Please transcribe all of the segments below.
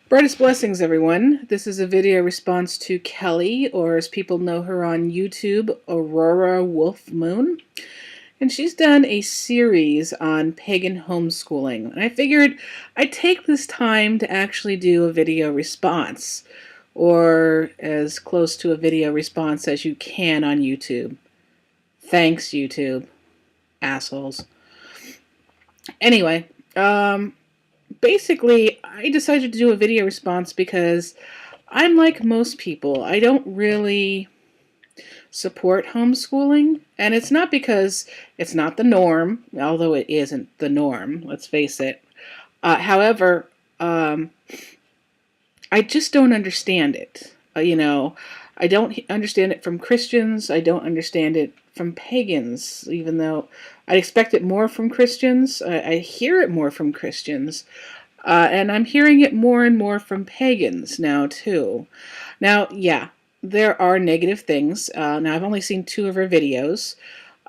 Brightest blessings, everyone. This is a video response to Kelly, or as people know her on YouTube, Aurora Wolf Moon. And she's done a series on pagan homeschooling. And I figured I'd take this time to actually do a video response, or as close to a video response as you can on YouTube. Thanks, YouTube. Assholes. Anyway, basically, I decided to do a video response because I'm like most people. I don't really support homeschooling, and it's not because it's not the norm, although it isn't the norm, let's face it. However, I just don't understand it. I don't understand it from Christians. I don't understand it from pagans, even though I expect it more from Christians. I hear it more from Christians. And I'm hearing it more and more from pagans now, too. Now, yeah, there are negative things. Now, I've only seen 2 of her videos.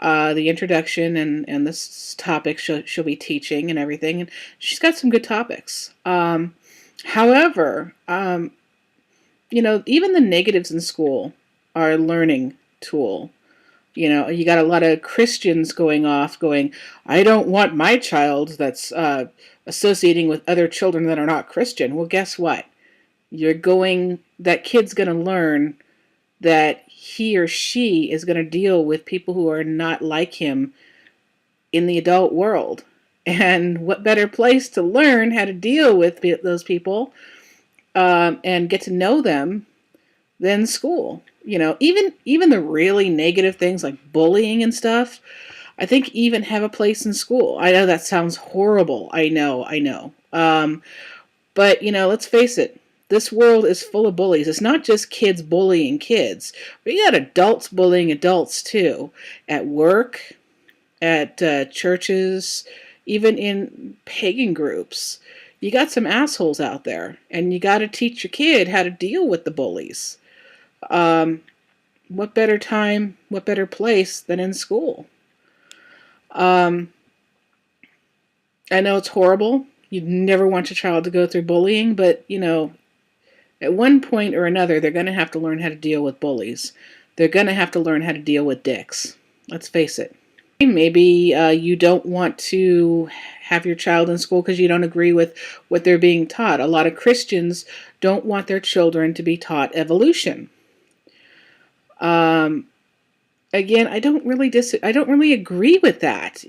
The introduction and this topic she'll be teaching and everything. And she's got some good topics. However, even the negatives in school are a learning tool. You got a lot of Christians going, I don't want my child that's associating with other children that are not Christian. Well, guess what? That kid's going to learn that he or she is going to deal with people who are not like him in the adult world. And what better place to learn how to deal with those people and get to know them than school? Even the really negative things like bullying and stuff, I think even have a place in school. I know that sounds horrible. I know. But, let's face it. This world is full of bullies. It's not just kids bullying kids. But you got adults bullying adults, too. At work, at churches, even in pagan groups. You got some assholes out there. And you got to teach your kid how to deal with the bullies. What better time, what better place than in school? I know it's horrible. You'd never want your child to go through bullying, but, at one point or another, they're going to have to learn how to deal with bullies. They're going to have to learn how to deal with dicks. Let's face it. Maybe you don't want to have your child in school because you don't agree with what they're being taught. A lot of Christians don't want their children to be taught evolution. Again, I don't really agree with that,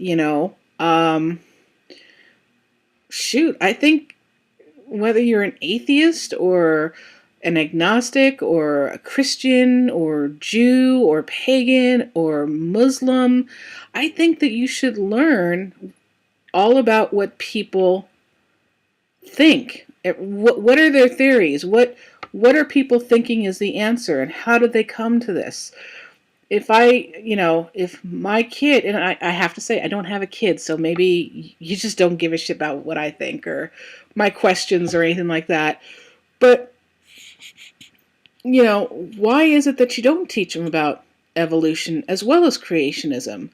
shoot, I think whether you're an atheist or an agnostic or a Christian or Jew or pagan or Muslim, I think that you should learn all about what people think. What are their theories? What are people thinking is the answer, and how did they come to this? If my kid, and I have to say, I don't have a kid, so maybe you just don't give a shit about what I think or my questions or anything like that. But, why is it that you don't teach them about evolution as well as creationism?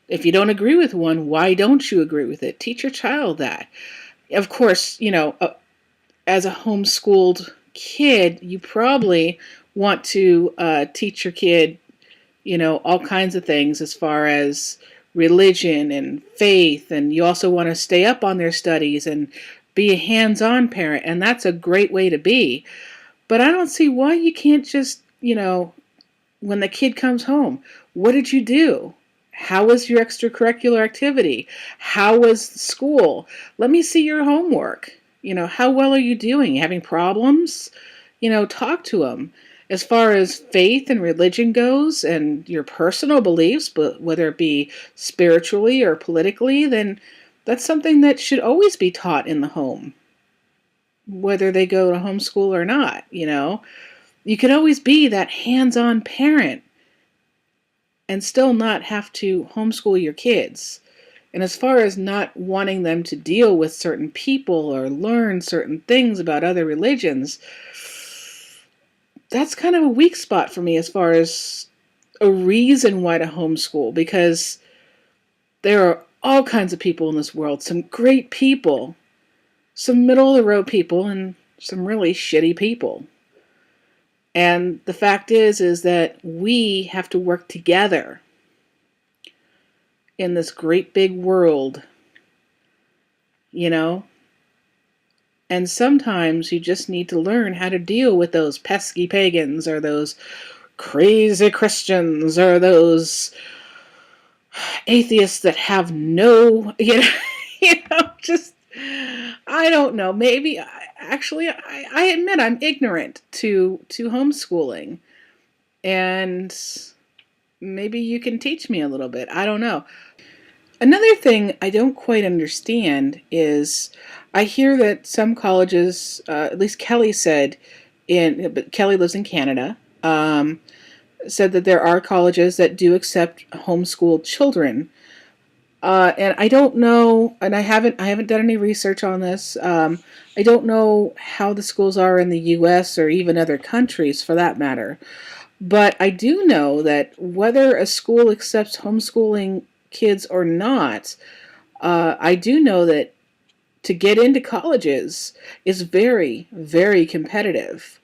If you don't agree with one, why don't you agree with it? Teach your child that. Of course, as a homeschooled kid, you probably want to teach your kid all kinds of things as far as religion and faith, and you also want to stay up on their studies and be a hands-on parent, and that's a great way to be. But I don't see why you can't just, when the kid comes home, what did you do? How was your extracurricular activity? How was school? Let me see your homework. How well are you doing? Having problems? Talk to them. As far as faith and religion goes and your personal beliefs, but whether it be spiritually or politically, then that's something that should always be taught in the home, whether they go to homeschool or not. You could always be that hands-on parent and still not have to homeschool your kids. And as far as not wanting them to deal with certain people or learn certain things about other religions, that's kind of a weak spot for me as far as a reason why to homeschool, because there are all kinds of people in this world, some great people, some middle of the road people, and some really shitty people. And the fact is that we have to work together in this great big world, you know? And sometimes you just need to learn how to deal with those pesky pagans or those crazy Christians or those atheists that have no, just, I don't know. Maybe, I admit I'm ignorant to homeschooling. And maybe you can teach me a little bit. I don't know. Another thing I don't quite understand is I hear that some colleges, at least Kelly said, but Kelly lives in Canada, said that there are colleges that do accept homeschooled children. And I don't know, and I haven't done any research on this. I don't know how the schools are in the U.S. or even other countries, for that matter. But I do know that whether a school accepts homeschooling kids or not, I do know that to get into colleges is very, very competitive.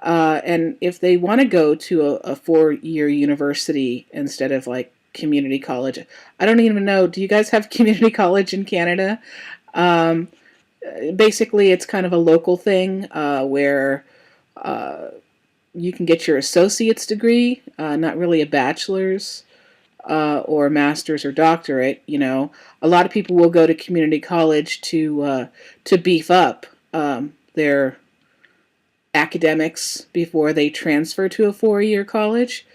And if they want to go to a 4-year university instead of like community college, I don't even know. Do you guys have community college in Canada? Um, Basically, it's kind of a local thing where you can get your associate's degree, not really a bachelor's or master's or doctorate. A lot of people will go to community college to beef up their academics before they transfer to a 4-year college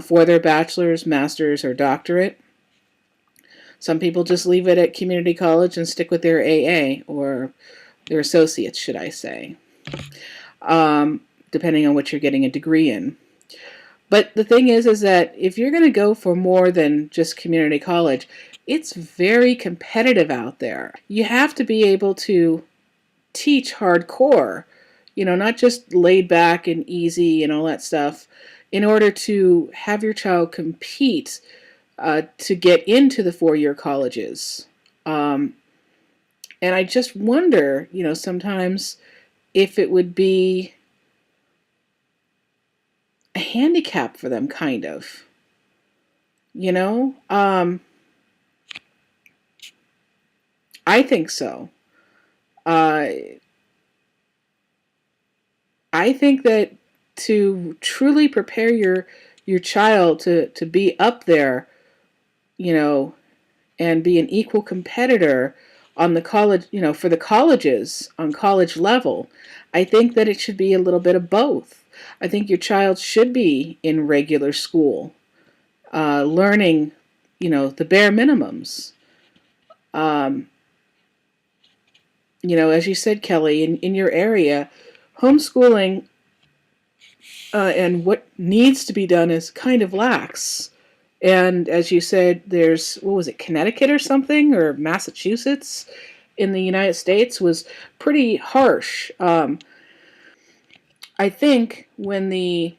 for their bachelor's, master's, or doctorate. Some people just leave it at community college and stick with their AA or their associates, should I say, depending on what you're getting a degree in. But the thing is that if you're going to go for more than just community college, it's very competitive out there. You have to be able to teach hardcore, not just laid back and easy and all that stuff, in order to have your child compete to get into the 4-year colleges. And I just wonder, sometimes if it would be a handicap for them, kind of. I think so. Uh, I think that to truly prepare your child to be up there, and be an equal competitor on the college, for the colleges on college level, I think that it should be a little bit of both. I think your child should be in regular school, learning, the bare minimums. Um, as you said, Kelly, in your area, homeschooling and what needs to be done is kind of lax. And as you said, there's, what was it, Connecticut or something, or Massachusetts in the United States was pretty harsh. I think when the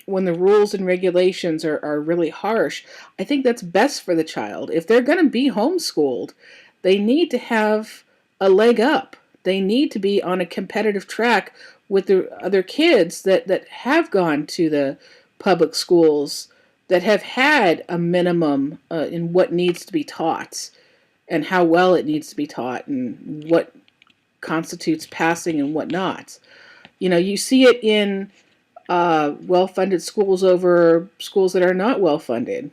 rules and regulations are really harsh, I think that's best for the child. If they're going to be homeschooled, they need to have a leg up. They need to be on a competitive track with the other kids that have gone to the public schools, that have had a minimum in what needs to be taught and how well it needs to be taught and what constitutes passing and what not. You see it in well-funded schools over schools that are not well-funded,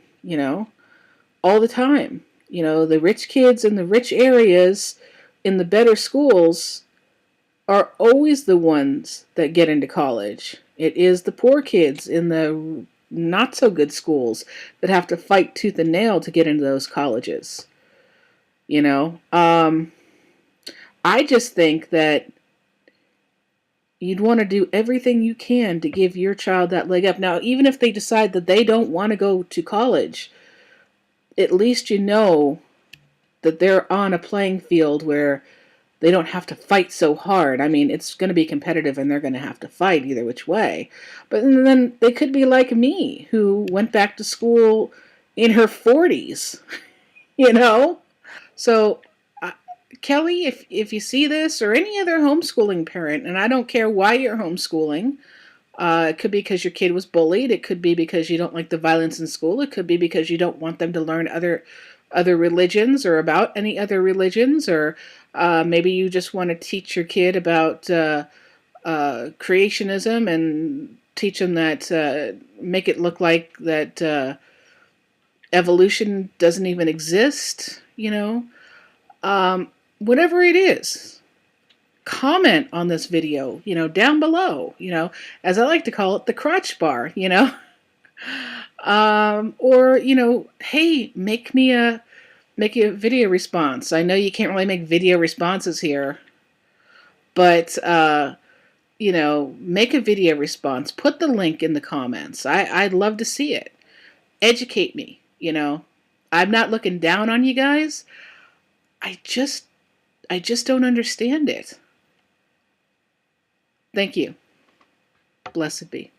all the time. The rich kids in the rich areas in the better schools are always the ones that get into college. It is the poor kids in the not so good schools that have to fight tooth and nail to get into those colleges. I just think that you'd want to do everything you can to give your child that leg up. Now, even if they decide that they don't want to go to college, at least that they're on a playing field where they don't have to fight so hard. I mean, it's going to be competitive and they're going to have to fight either which way. But then they could be like me, who went back to school in her 40s, So, Kelly, if you see this, or any other homeschooling parent, and I don't care why you're homeschooling, it could be because your kid was bullied. It could be because you don't like the violence in school. It could be because you don't want them to learn other religions or about any other religions, or maybe you just want to teach your kid about creationism and teach them that, make it look like that evolution doesn't even exist. Whatever it is, comment on this video, down below, as I like to call it, the crotch bar, or, hey, make a video response. I know you can't really make video responses here, but, make a video response. Put the link in the comments. I'd love to see it. Educate me, I'm not looking down on you guys. I just don't understand it. Thank you. Blessed be.